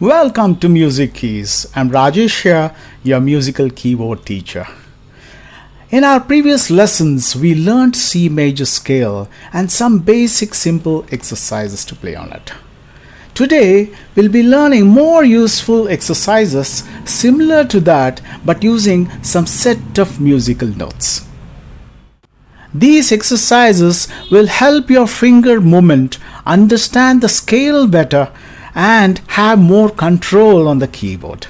Welcome to Music Keys. I'm Rajesh here, your musical keyboard teacher. In our previous lessons, we learned C major scale and some basic simple exercises to play on it. Today, we'll be learning more useful exercises similar to that but using some set of musical notes. These exercises will help your finger movement understand the scale better and have more control on the keyboard.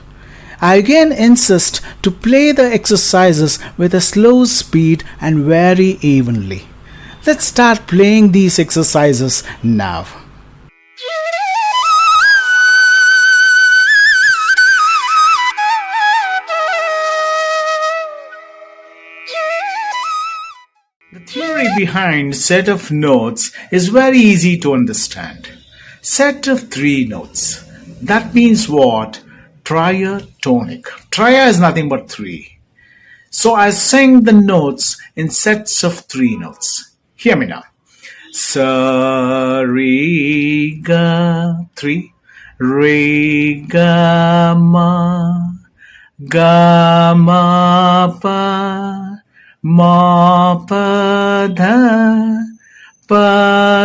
I again insist to play the exercises with a slow speed and very evenly. Let's start playing these exercises now. The theory behind set of notes is very easy to understand. Set of 3 notes. That means what? Triatonic. Tria is nothing but 3. So I sing the notes in sets of 3 notes. Hear me now. Sa, re, ga, 3. Re, ga, ma pa,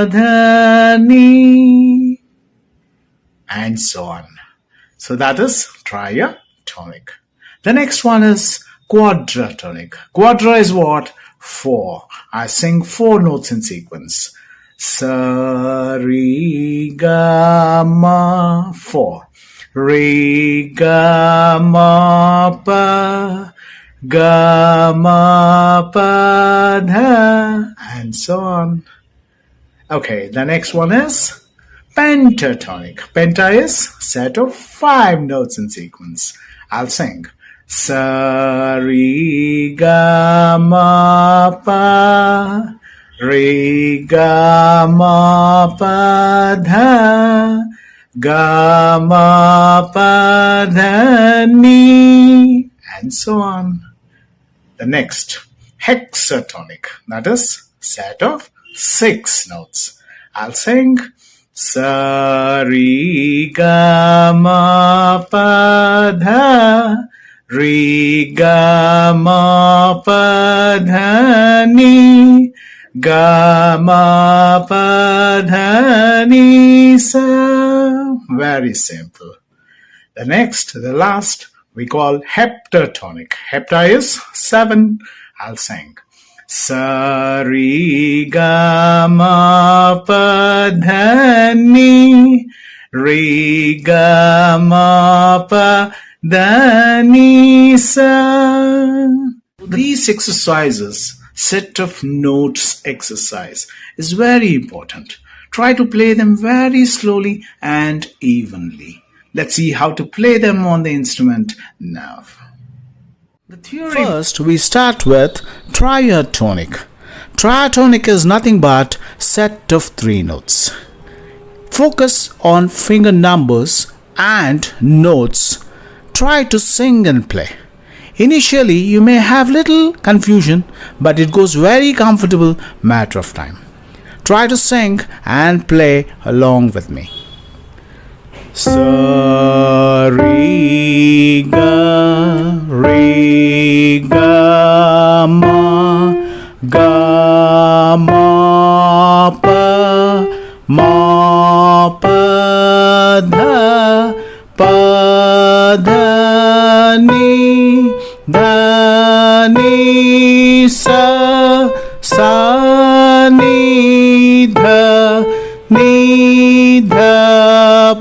dha, ni, and so on. So that is triatonic. The next one is quadratonic. Quadra is what? 4. I sing 4 notes in sequence. Sa, re, ga, ma, 4. Re, ga, ma, pa, dha, and so on. Okay, the next one is pentatonic. Penta is set of 5 notes in sequence. I'll sing sa, re, ga, ma, pa, re, ga, ma, pa, dha, dha, ni, and so on. The next, hexatonic. That is set of 6 notes. I'll sing sa, re, ga, ma, pa, dha, re, ga, ma, pa, dha, ni, dha, ni, sa. Very simple. The next, the last, we call heptatonic. Hepta is 7. I'll sing sa, re, ga, ma, pa, dha, ni, re, ga, ma, pa, dha, ni, sa. These exercises, set of notes exercise, is very important. Try to play them very slowly and evenly. Let's see how to play them on the instrument now. The theory. First, we start with triatonic. Triatonic is nothing but set of 3 notes. Focus on finger numbers and notes. Try to sing and play. Initially, you may have little confusion, but it goes very comfortable matter of time. Try to sing and play along with me. Sa, re, ga, ma, pa, dha, ni, sa, ni, dha,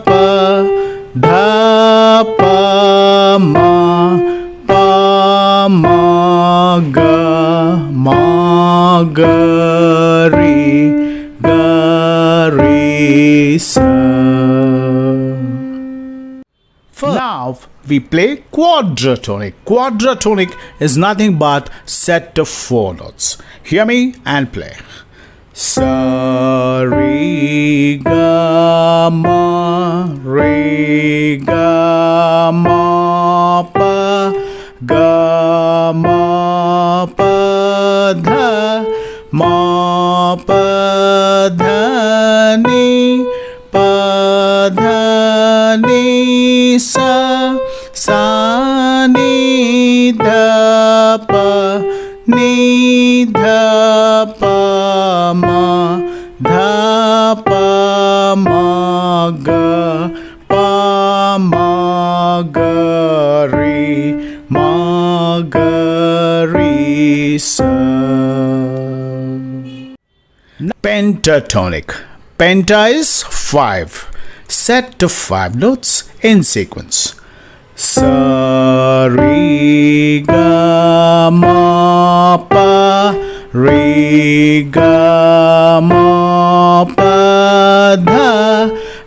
pa, ma, ga, re, sa. Now we play quadratonic. Quadratonic is nothing but set of 4 notes. Hear me and play. Sa, re, ga, ma, pa, dha, dha, ni, ni sa, sa ni dha pa, ni dha pa ma, dha pa ma ga, pa ma ga re sa. Pentatonic. Penta is 5. Set of 5 notes in sequence. Sa re ga ma pa, re ga ma pa dha,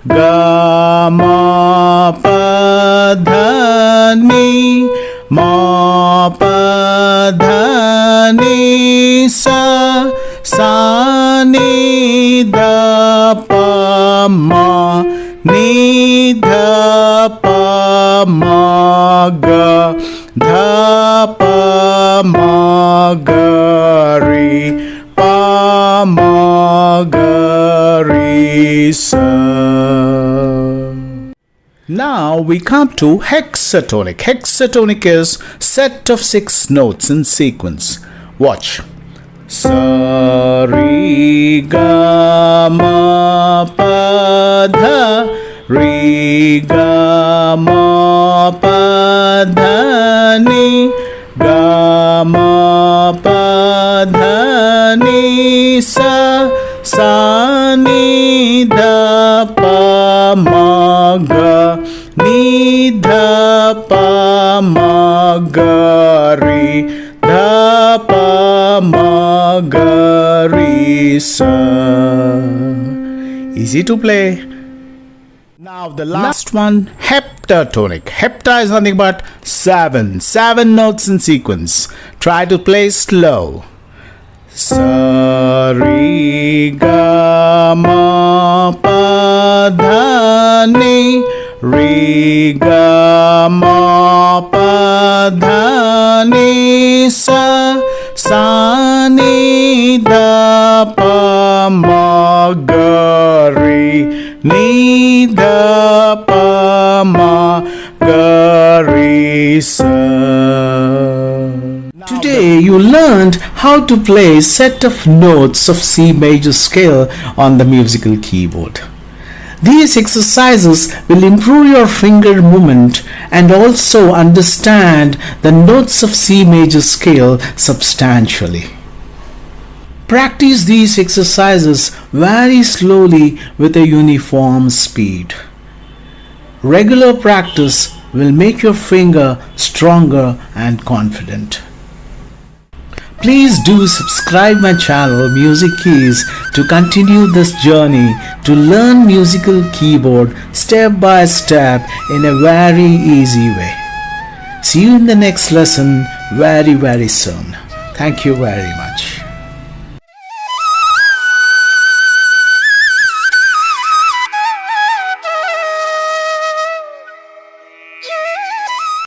ga ma pa dha ni, ma pa dha ni sa, sa ni dha pa ma, ni dha pa ma ga, dha pa ma ga re, pa ma ga re sa. Now we come to hexatonic. Hexatonic is set of 6 notes in sequence. Watch. Sa re ga ma pa dha, re ga ma pa dha ni, ga ma pa dha ni sa, sa ni dha pa ma ga, ni dha pa ma ga re, dha pa ma ga re sa. Easy to play. Now the last one, heptatonic. Hepta is nothing but 7 notes in sequence. Try to play slow. Sa re ga ma pa dha ni, re ga ma pa dha ni sa, sa ni dha pa ma ga re, ni dha pa ma ga re sa. Today you learned how to play a set of notes of C major scale on the musical keyboard. These exercises will improve your finger movement and also understand the notes of C major scale substantially. Practice these exercises very slowly with a uniform speed. Regular practice will make your finger stronger and confident. Please do subscribe my channel Music Keys to continue this journey to learn musical keyboard step by step in a very easy way. See you in the next lesson very soon. Thank you very much.